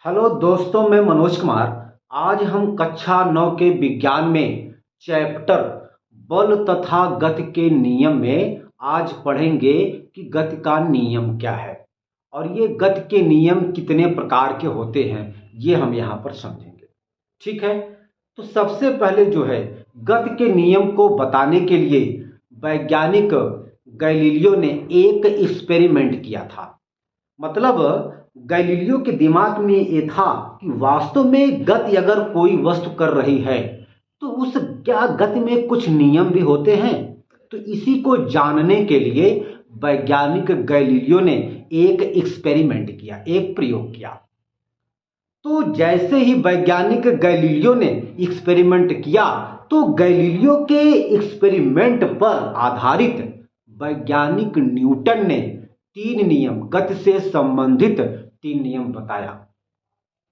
Hello दोस्तों, मैं मनोज कुमार। आज हम कक्षा 9 के विज्ञान में चैप्टर बल तथा गति के नियम में आज पढ़ेंगे कि गति का नियम क्या है और ये गति के नियम कितने प्रकार के होते हैं, ये हम यहाँ पर समझेंगे। ठीक है, तो सबसे पहले जो है गति के नियम को बताने के लिए वैज्ञानिक गैलीलियो ने एक एक्सपेरिमेंट किया था। मतलब गैलीलियो के दिमाग में ये था कि वास्तव में गति अगर कोई वस्तु कर रही है तो उस क्या गति में कुछ नियम भी होते हैं। तो इसी को जानने के लिए वैज्ञानिक गैलीलियो ने एक एक्सपेरिमेंट किया, एक प्रयोग किया। तो जैसे ही वैज्ञानिक गैलीलियो ने एक्सपेरिमेंट किया तो गैलीलियो के एक्सपेरिमेंट पर आधारित वैज्ञानिक न्यूटन ने तीन नियम, गति से संबंधित तीन नियम बताया।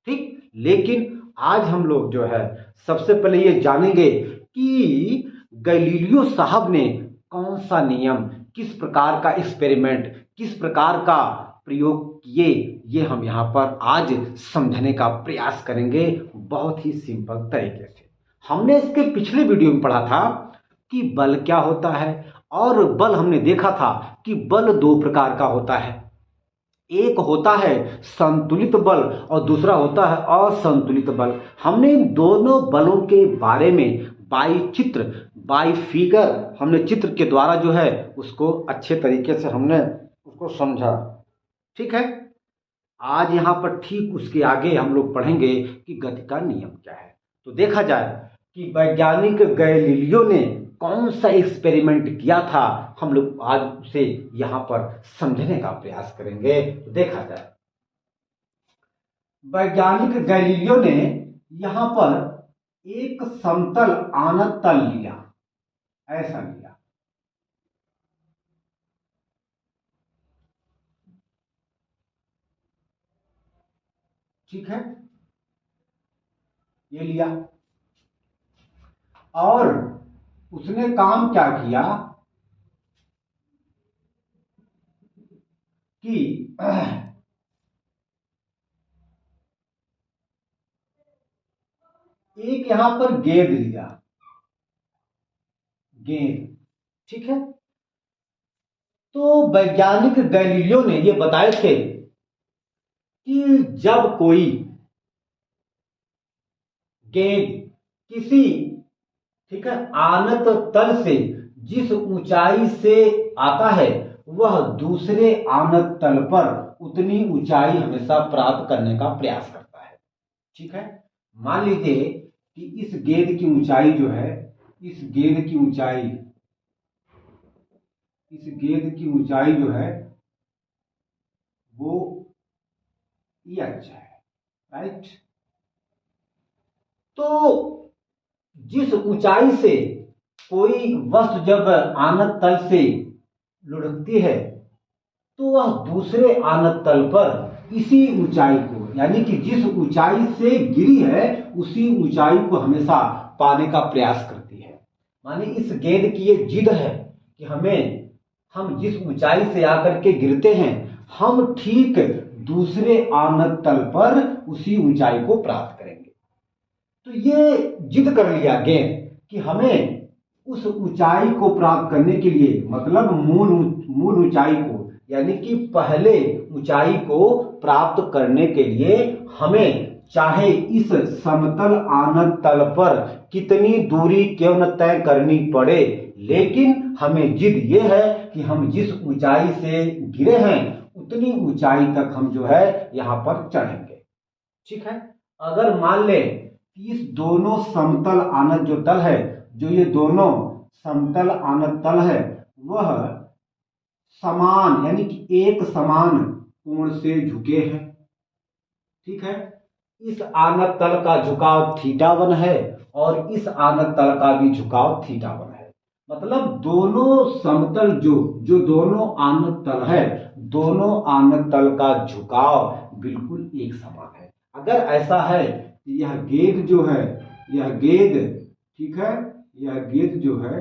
ठीक, लेकिन आज हम लोग जो है सबसे पहले ये जानेंगे कि गैलीलियो साहब ने कौन सा नियम, किस प्रकार का एक्सपेरिमेंट, किस प्रकार का प्रयोग किए, ये हम यहाँ पर आज समझने का प्रयास करेंगे बहुत ही सिंपल तरीके से। हमने इसके पिछले वीडियो में पढ़ा था कि बल क्या होता है, और बल हमने देखा था कि बल दो प्रकार का होता है। एक होता है संतुलित बल और दूसरा होता है असंतुलित बल। हमने इन दोनों बलों के बारे में बाई फिगर हमने चित्र के द्वारा जो है उसको अच्छे तरीके से हमने उसको समझा। ठीक है, आज यहाँ पर ठीक उसके आगे हम लोग पढ़ेंगे कि गति का नियम क्या है। तो देखा जाए कि वैज्ञानिक गैलीलियो ने कौन सा एक्सपेरिमेंट किया था, हम लोग आज उसे यहाँ पर समझने का प्रयास करेंगे। तो देखा जाए, वैज्ञानिक गैलीलियो ने यहाँ पर एक समतल आनत तल लिया, ऐसा लिया। ठीक है, ये लिया और उसने काम क्या किया कि एक यहां पर गेंद लिया, गेंद। ठीक है, तो वैज्ञानिक गैलीलियो ने ये बताए थे कि जब कोई गेंद किसी, ठीक है, आनत तल से जिस ऊंचाई से आता है वह दूसरे आनत तल पर उतनी ऊंचाई हमेशा प्राप्त करने का प्रयास करता है। ठीक है, मान लीजिए कि इस गेंद की ऊंचाई जो है, इस गेंद की ऊंचाई, इस गेंद की ऊंचाई जो है वो एच है, राइट। तो जिस ऊंचाई से कोई वस्तु जब आनत तल से लुढ़कती है तो वह दूसरे आनत तल पर इसी ऊंचाई को, यानी कि जिस ऊंचाई से गिरी है उसी ऊंचाई को हमेशा पाने का प्रयास करती है। माने इस गेंद की ये जिद है कि हम जिस ऊंचाई से आकर के गिरते हैं हम ठीक दूसरे आनत तल पर उसी ऊंचाई को प्राप्त करेंगे। तो ये जिद कर लिया गेंद कि हमें उस ऊंचाई को प्राप्त करने के लिए, मतलब मूल ऊंचाई को, यानी कि पहले ऊंचाई को प्राप्त करने के लिए हमें चाहे इस समतल आनत तल पर कितनी दूरी क्यों न तय करनी पड़े, लेकिन हमें जिद ये है कि हम जिस ऊंचाई से गिरे हैं उतनी ऊंचाई तक हम जो है यहां पर चढ़ेंगे। ठीक है, अगर मान ले कि इस दोनों समतल आनत जो तल है, जो ये दोनों समतल आनत तल है वह समान, यानी कि एक समान कोण से झुके हैं। ठीक है, इस आनत तल का झुकाव θ1 है और इस आनत तल का भी झुकाव θ1 है। मतलब दोनों समतल जो दोनों आनत तल है, दोनों आनत तल का झुकाव बिल्कुल एक समान है। अगर ऐसा है कि यह गेंद जो है, यह गेंद, ठीक है, यह गेंद जो है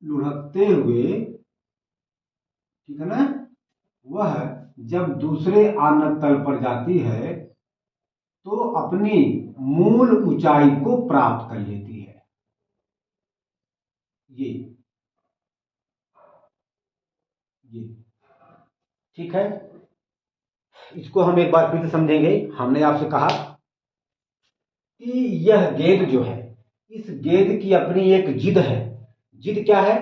लुढ़कते हुए, ठीक है ना, वह जब दूसरे आनत तल पर जाती है तो अपनी मूल ऊंचाई को प्राप्त कर लेती है। ये ठीक है। इसको हम एक बार फिर से समझेंगे। हमने आपसे कहा कि यह गेंद जो है, इस गेंद की अपनी एक जिद है। जिद क्या है?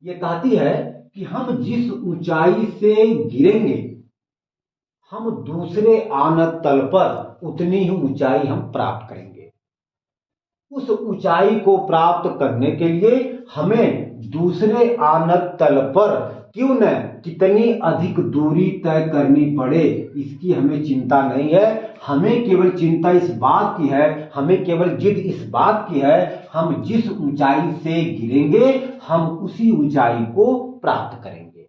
ये कहती है कि हम जिस ऊंचाई से गिरेंगे, हम दूसरे आनत तल पर उतनी ही ऊंचाई हम प्राप्त करेंगे। उस ऊंचाई को प्राप्त करने के लिए हमें दूसरे आनत तल पर क्यों न कितनी अधिक दूरी तय करनी पड़े, इसकी हमें चिंता नहीं है। हमें केवल चिंता इस बात की है, हमें केवल जिद इस बात की है, हम जिस ऊंचाई से गिरेंगे हम उसी ऊंचाई को प्राप्त करेंगे।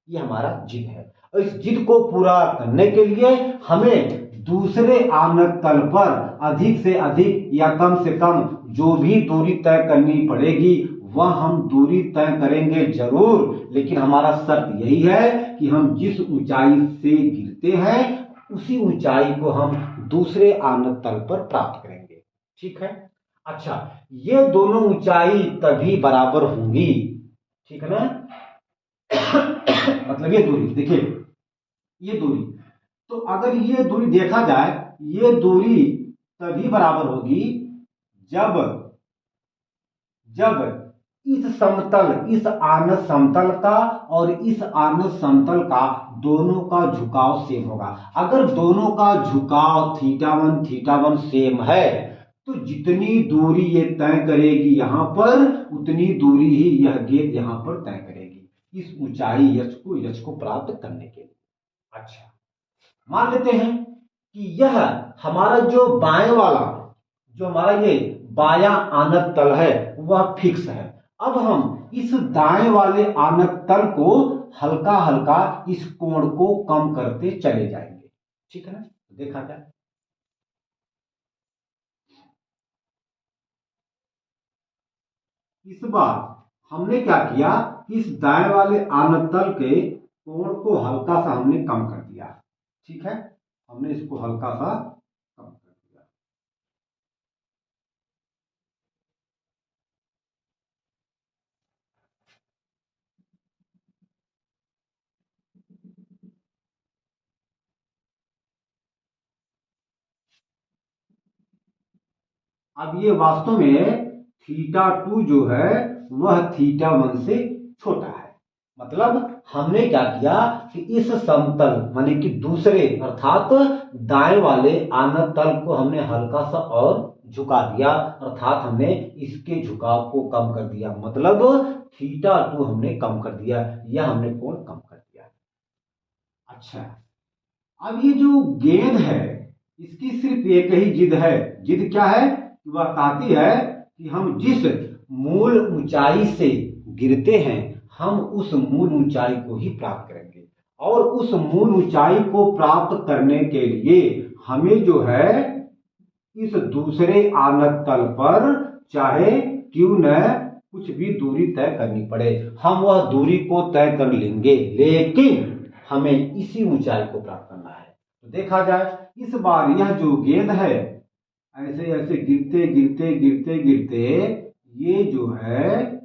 ये हमारा जिद है। और इस जिद को पूरा करने के लिए हमें दूसरे आनत तल पर अधिक से अधिक या कम से कम जो भी दूरी तय करनी पड़ेगी वह हम दूरी तय करेंगे जरूर, लेकिन हमारा शर्त यही है कि हम जिस ऊंचाई से गिरते हैं उसी ऊंचाई को हम दूसरे आनत तल पर प्राप्त करेंगे। ठीक है। अच्छा, ये दोनों ऊंचाई तभी बराबर होंगी, ठीक है ना? मतलब ये दूरी देखिए, ये दूरी, तो अगर ये दूरी देखा जाए, ये दूरी तभी बराबर होगी जब जब इस समतल, इस आनत समतल का और इस आनत समतल का दोनों का झुकाव सेम होगा। अगर दोनों का झुकाव थीटा वन सेम है तो जितनी दूरी ये तय करेगी यहां पर, उतनी दूरी ही यह गेंद यहां पर तय करेगी इस ऊंचाई यश को प्राप्त करने के लिए। अच्छा, मान लेते हैं कि यह हमारा जो बाएं वाला, जो हमारा ये बायां आनत तल है वह फिक्स है। अब हम इस दाएं वाले आनत तल को हल्का हल्का इस कोण को कम करते चले जाएंगे। ठीक है ना? देखा जाए, इस बार हमने क्या किया, इस दाएं वाले आनत तल के कोण को हल्का सा हमने कम कर दिया। ठीक है, हमने इसको हल्का सा कम कर दिया। अब ये वास्तव में थीटा 2 जो है वह थीटा 1 से छोटा है। मतलब हमने क्या किया कि इस समतल माने कि दूसरे अर्थात दाएं वाले आनत तल को हमने हल्का सा और झुका दिया, अर्थात हमने इसके झुकाव को कम कर दिया। मतलब थीटा 2 हमने कम कर दिया, या हमने कोण कम कर दिया। अच्छा, अब ये जो गेंद है इसकी सिर्फ एक ही जिद है। जिद क्या है? वह कहती है कि हम जिस मूल ऊंचाई से गिरते हैं हम उस मूल ऊंचाई को ही प्राप्त करेंगे, और उस मूल ऊंचाई को प्राप्त करने के लिए हमें जो है इस दूसरे आनत तल पर चाहे क्यों न कुछ भी दूरी तय करनी पड़े, हम वह दूरी को तय कर लेंगे, लेकिन हमें इसी ऊंचाई को प्राप्त करना है। तो देखा जाए, इस बार यह जो गेंद है ऐसे ऐसे गिरते गिरते गिरते गिरते ये जो है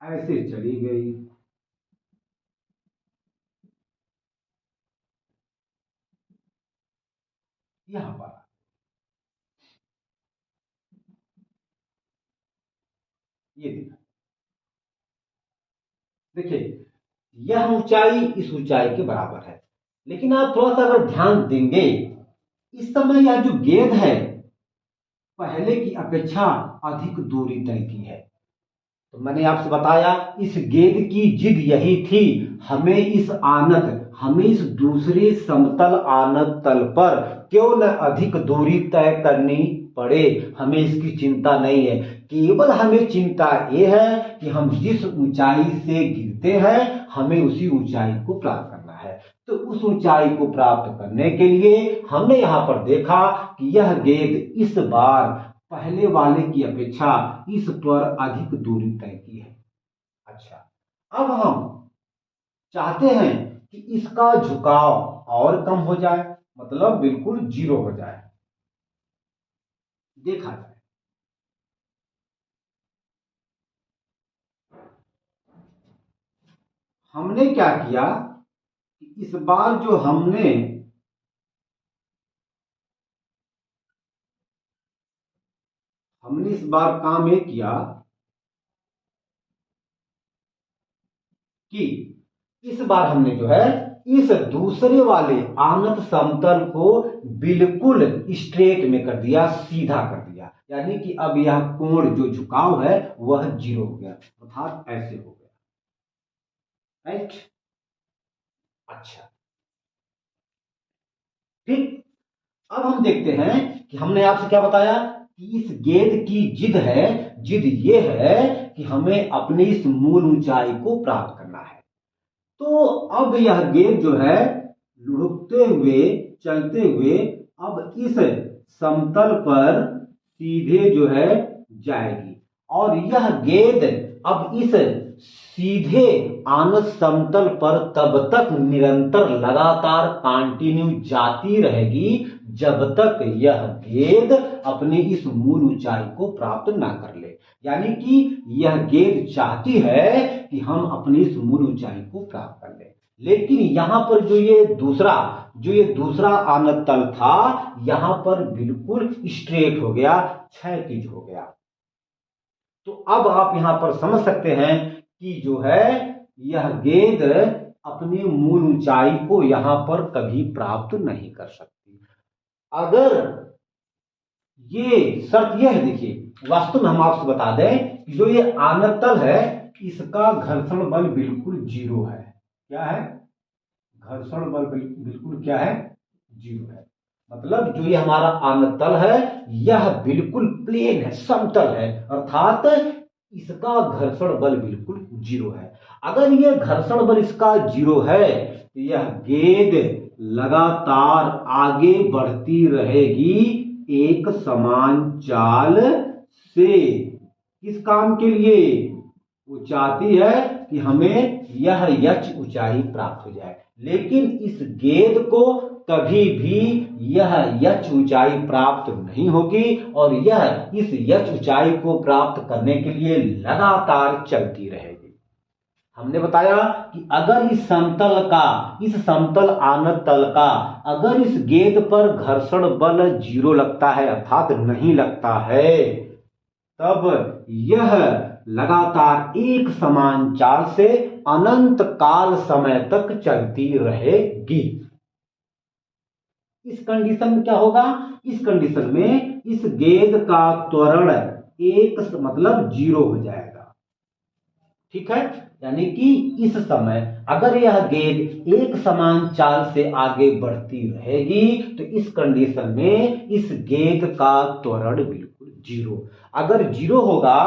ऐसे चली गई। यहां पर ये देखिए, यह ऊंचाई इस ऊंचाई के बराबर है, लेकिन आप थोड़ा सा अगर ध्यान देंगे, इस समय यह जो गेंद है पहले की अपेक्षा अधिक दूरी तय की है। तो मैंने आपसे बताया इस गेंद की जिद यही थी, हमें इस दूसरे समतल आनत तल पर क्यों न अधिक दूरी तय करनी पड़े, हमें इसकी चिंता नहीं है। केवल हमें चिंता यह है कि हम जिस ऊंचाई से गिरते हैं हमें उसी ऊंचाई को प्राप्त करना है। तो उस ऊंचाई को प्राप्त करने के लिए हमने यहां पर देखा कि यह गेंद इस बार पहले वाले की अपेक्षा इस पर अधिक दूरी तय की है। अच्छा, अब हम चाहते हैं कि इसका झुकाव और कम हो जाए। मतलब बिल्कुल जीरो हो जाए, देखा जाए। हमने क्या किया कि इस बार जो हमने इस बार काम ये किया कि इस बार हमने जो है इस दूसरे वाले आनत समतल को बिल्कुल स्ट्रेट में कर दिया, सीधा कर दिया, यानी कि अब यह कोण जो झुकाव है वह जीरो हो गया, अर्थात ऐसे हो गया। राइट। अच्छा, ठीक। अब हम देखते हैं कि हमने आपसे क्या बताया कि इस गेंद की जिद ये है कि हमें अपनी इस मूल ऊंचाई को प्राप्त करना है। तो अब यह गेंद जो है लुढ़कते हुए चलते हुए अब इस समतल पर सीधे जो है जाएगी, और यह गेंद अब इस सीधे आनत समतल पर तब तक निरंतर लगातार कंटिन्यू जाती रहेगी जब तक यह गेंद अपनी इस मूल ऊंचाई को प्राप्त ना कर ले। यानी कि यह गेंद चाहती है कि हम अपनी इस मूल ऊंचाई को प्राप्त कर ले, लेकिन यहां पर जो ये दूसरा आनत तल था यहां पर बिल्कुल स्ट्रेट हो गया, क्षैतिज हो गया। तो अब आप यहां पर समझ सकते हैं कि जो है यह गेंद अपनी मूल ऊंचाई को यहां पर कभी प्राप्त नहीं कर सकती। अगर ये शर्त यह है, देखिए वास्तव में हम आपसे बता दें कि जो ये आनत तल है इसका घर्षण बल बिल्कुल जीरो है। क्या है? घर्षण बल बिल्कुल क्या है? जीरो है। मतलब जो ये हमारा आनत तल है यह बिल्कुल प्लेन है, समतल है, अर्थात इसका घर्षण बल बिल्कुल जीरो है। अगर ये घर्षण बल इसका जीरो है तो यह गेंद लगातार आगे बढ़ती रहेगी एक समान चाल से। किस काम के लिए? वो चाहती है कि हमें यह यक्ष ऊंचाई प्राप्त हो जाए, लेकिन इस गेंद को कभी भी यह यक्ष ऊंचाई प्राप्त नहीं होगी और यह इस यक्ष ऊंचाई को प्राप्त करने के लिए लगातार चलती रहेगी। हमने बताया कि अगर इस समतल आनत तल का अगर इस गेंद पर घर्षण बल जीरो लगता है अर्थात नहीं लगता है, तब यह लगातार एक समान चाल से अनंत काल समय तक चलती रहेगी। इस कंडीशन में क्या होगा? इस कंडीशन में इस गेंद का त्वरण एक मतलब जीरो हो जाएगा। ठीक है, यानी कि इस समय अगर यह गेंद एक समान चाल से आगे बढ़ती रहेगी तो इस कंडीशन में इस गेंद का त्वरण बिल्कुल जीरो। अगर जीरो होगा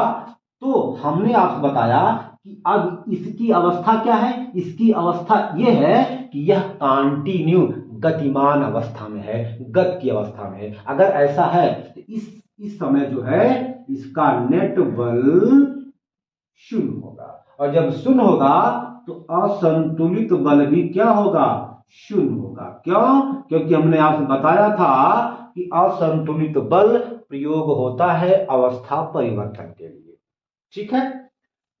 तो हमने आपको बताया कि अब इसकी अवस्था क्या है? इसकी अवस्था यह है कि यह कंटिन्यू गतिमान अवस्था में है, गति की अवस्था में है। अगर ऐसा है तो इस समय जो है इसका नेट बल शून्य होगा, और जब शून्य होगा तो असंतुलित बल भी क्या होगा? शून्य होगा। क्यों? क्योंकि हमने आपसे बताया था कि असंतुलित बल प्रयोग होता है अवस्था परिवर्तन के लिए। ठीक है,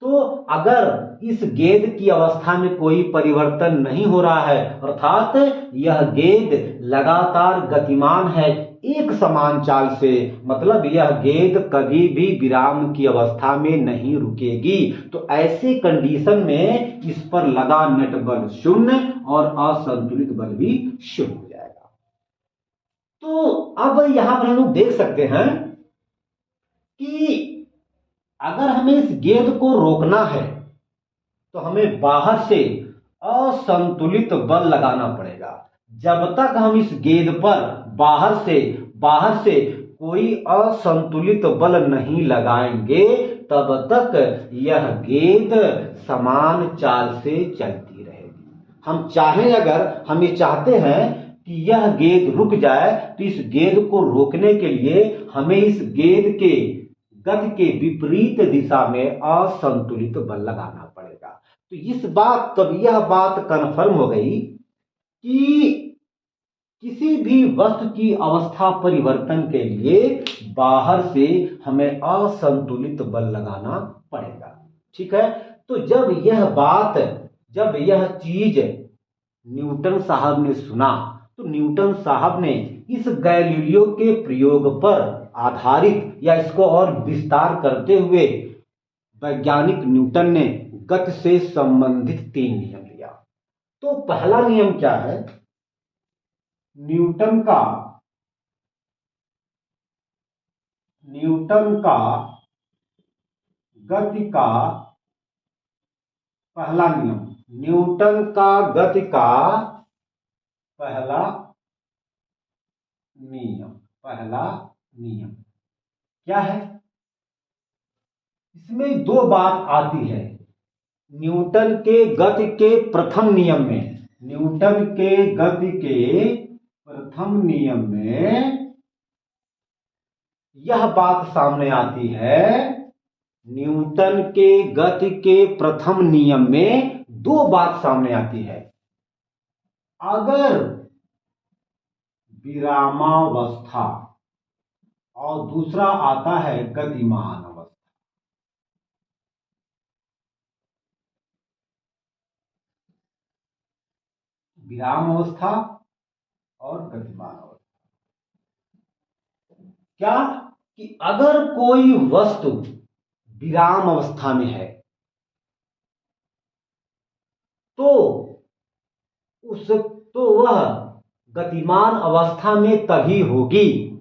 तो अगर इस गेंद की अवस्था में कोई परिवर्तन नहीं हो रहा है अर्थात यह गेंद लगातार गतिमान है एक समान चाल से, मतलब यह गेंद कभी भी विराम की अवस्था में नहीं रुकेगी, तो ऐसे कंडीशन में इस पर लगा नेट बल शून्य और असंतुलित बल भी शून्य हो जाएगा। तो अब यहां पर हम लोग देख सकते हैं कि अगर हमें इस गेंद को रोकना है तो हमें बाहर से असंतुलित बल लगाना पड़ेगा। जब तक हम इस गेंद पर बाहर से कोई असंतुलित बल नहीं लगाएंगे तब तक यह गेंद समान चाल से चलती रहेगी। हम ये चाहते हैं कि यह गेंद रुक जाए तो इस गेंद को रोकने के लिए हमें इस गेंद के गति के विपरीत दिशा में असंतुलित बल लगाना पड़ेगा। तो यह बात कंफर्म हो गई कि किसी भी वस्तु की अवस्था परिवर्तन के लिए बाहर से हमें असंतुलित बल लगाना पड़ेगा। ठीक है। तो जब यह चीज न्यूटन साहब ने सुना, तो न्यूटन साहब ने इस गैलीलियो के प्रयोग पर आधारित या इसको और विस्तार करते हुए वैज्ञानिक न्यूटन ने गति से संबंधित 3 नियम लिया। तो पहला नियम क्या है? न्यूटन का गति का पहला नियम, न्यूटन का गति का पहला नियम क्या है? इसमें 2 बात आती है। न्यूटन के गति के प्रथम नियम में, न्यूटन के गति के प्रथम नियम में यह बात सामने आती है। न्यूटन के गति के प्रथम नियम में 2 बात सामने आती है। अगर विरामावस्था और दूसरा आता है गतिमान अवस्था। विराम अवस्था और गतिमान अवस्था क्या कि अगर कोई वस्तु विराम अवस्था में है तो वह गतिमान अवस्था में तभी होगी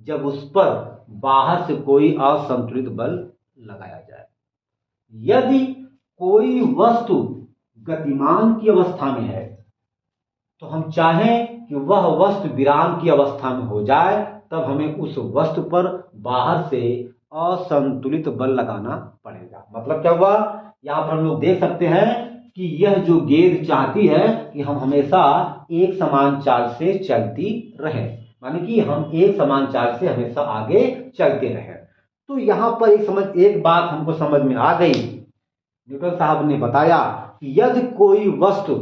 जब उस पर बाहर से कोई असंतुलित बल लगाया जाए। यदि कोई वस्तु गतिमान की अवस्था में है तो हम चाहें कि वह वस्तु विराम की अवस्था में हो जाए, तब हमें उस वस्तु पर बाहर से असंतुलित बल लगाना पड़ेगा। मतलब क्या हुआ? यहां पर हम लोग देख सकते हैं कि यह जो गेंद चाहती है कि हम हमेशा एक समान चाल से चलती रहे, माने कि हम एक समान चाल से हमेशा आगे चलते रहे। तो यहां पर एक बात हमको समझ में आ गई। न्यूटन साहब ने बताया कि यदि कोई वस्तु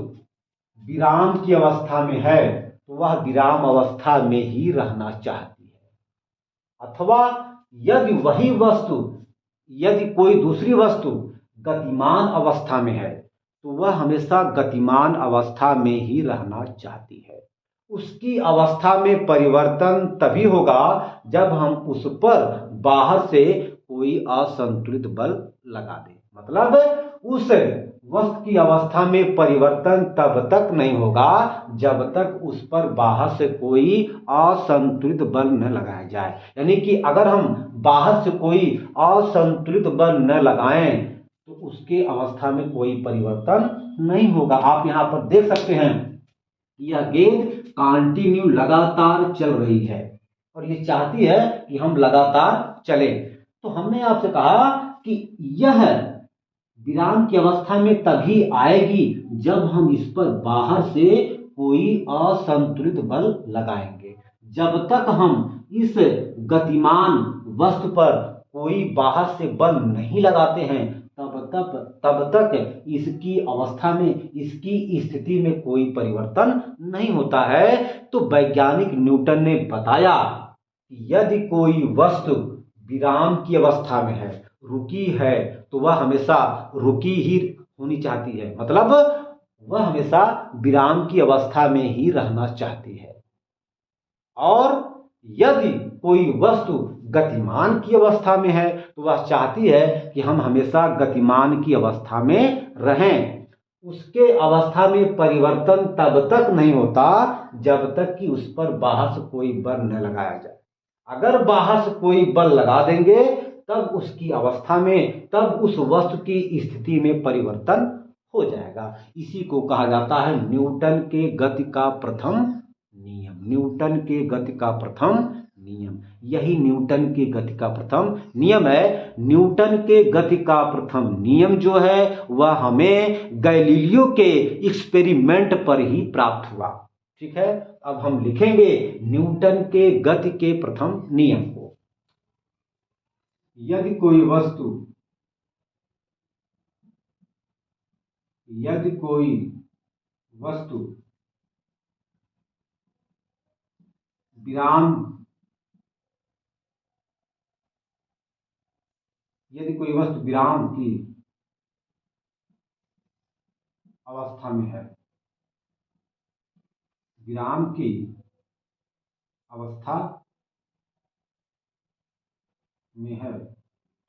विराम की अवस्था में है तो वह विराम अवस्था में ही रहना चाहती है, अथवा यदि कोई दूसरी वस्तु गतिमान अवस्था में है तो वह हमेशा गतिमान अवस्था में ही रहना चाहती है। उसकी अवस्था में परिवर्तन तभी होगा जब हम उस पर बाहर से कोई असंतुलित बल लगा दें। मतलब उस वस्तु की अवस्था में परिवर्तन तब तक नहीं होगा जब तक उस पर बाहर से कोई असंतुलित बल न लगाया जाए। यानी कि अगर हम बाहर से कोई असंतुलित बल न लगाएं तो उसके अवस्था में कोई परिवर्तन नहीं होगा। आप यहां पर देख सकते हैं यह गेंद कंटिन्यू लगातार चल रही है और ये चाहती है कि हम लगातार चलें। तो हमने आपसे कहा कि यह विराम की अवस्था में तभी आएगी जब हम इस पर बाहर से कोई असंतुलित बल लगाएंगे। जब तक हम इस गतिमान वस्तु पर कोई बाहर से बल नहीं लगाते हैं तब तक इसकी अवस्था में, इसकी स्थिति में कोई परिवर्तन नहीं होता है। तो वैज्ञानिक न्यूटन ने बताया कि यदि कोई वस्तु विराम की अवस्था में है, रुकी है, तो वह हमेशा रुकी ही होनी चाहती है। मतलब वह हमेशा विराम की अवस्था में ही रहना चाहती है। और यदि कोई वस्तु गतिमान की अवस्था में है तो वह चाहती है कि हम हमेशा गतिमान की अवस्था में रहें। उसके अवस्था में परिवर्तन तब तक नहीं होता जब तक कि उस पर बाहर से कोई बल न लगाया जाए। अगर बाहर से कोई बल लगा देंगे तब उसकी अवस्था में, तब उस वस्तु की स्थिति में परिवर्तन हो जाएगा। इसी को कहा जाता है न्यूटन के गति का प्रथम नियम। न्यूटन के गति का प्रथम नियम, यही न्यूटन के गति का प्रथम नियम है। न्यूटन के गति का प्रथम नियम जो है वह हमें गैलीलियो के एक्सपेरिमेंट पर ही प्राप्त हुआ। ठीक है। अब हम लिखेंगे न्यूटन के गति के प्रथम नियम को। यदि कोई वस्तु विराम, यदि कोई वस्तु विराम की अवस्था में है, विराम की अवस्था में है,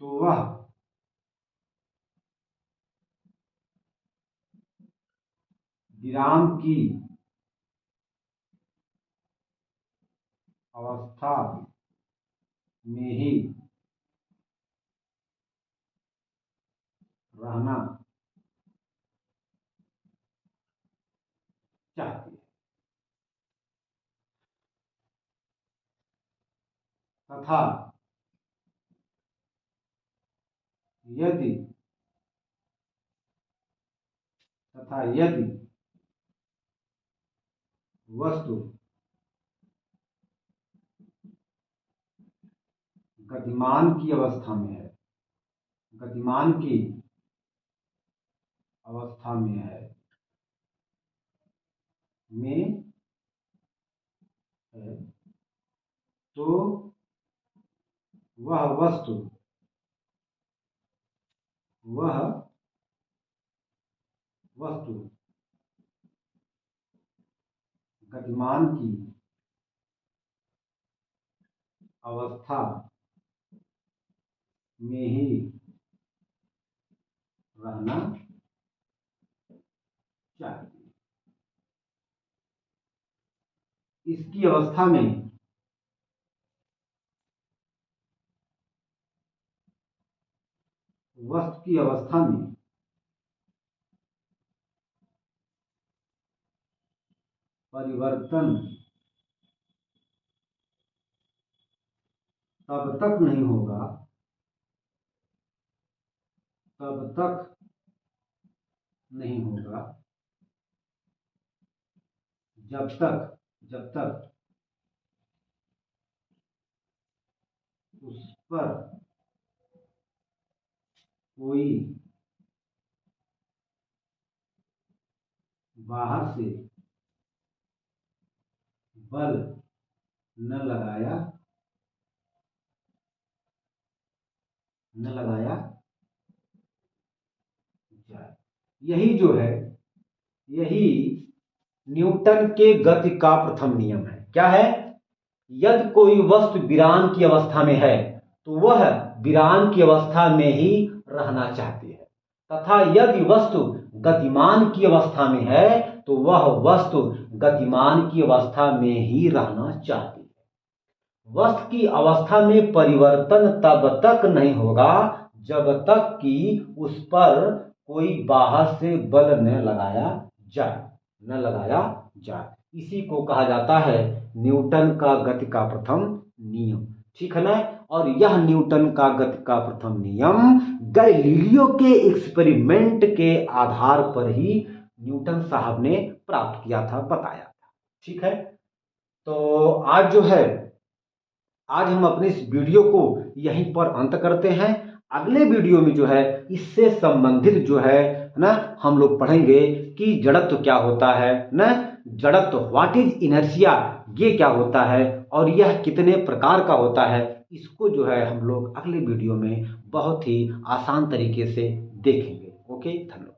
तो वह विराम की अवस्था में ही रहना चाहती है, तथा यदि वस्तु गतिमान की अवस्था में है, गतिमान की अवस्था में है, तो वह वस्तु गतिमान की अवस्था में ही रहना चाहिए। इसकी अवस्था में वस्तु की अवस्था में परिवर्तन तब तक नहीं होगा, जब तक उस पर कोई बाहर से बल न लगाया जाए। यही न्यूटन के गति का प्रथम नियम है। क्या है? यदि कोई वस्तु विराम की अवस्था में है तो वह विराम की अवस्था में ही रहना चाहती है, तथा यदि वस्तु गतिमान की अवस्था में है तो वह वस्तु गतिमान की अवस्था में ही रहना चाहती है। वस्तु की अवस्था में परिवर्तन तब तक नहीं होगा जब तक कि उस पर कोई बाहर से बल न लगाया जाए। इसी को कहा जाता है न्यूटन का गति का प्रथम नियम। ठीक है ना? और यह न्यूटन का गति का प्रथम नियम गैलीलियो के एक्सपेरिमेंट के आधार पर ही न्यूटन साहब ने प्राप्त किया था, बताया था। ठीक है, तो आज हम अपने इस वीडियो को यहीं पर अंत करते हैं। अगले वीडियो में इससे संबंधित ना हम लोग पढ़ेंगे कि जड़त्व क्या होता है ना, जड़त्व व्हाट इज इनर्शिया, ये क्या होता है और यह कितने प्रकार का होता है। इसको हम लोग अगले वीडियो में बहुत ही आसान तरीके से देखेंगे। ओके, धन्यवाद।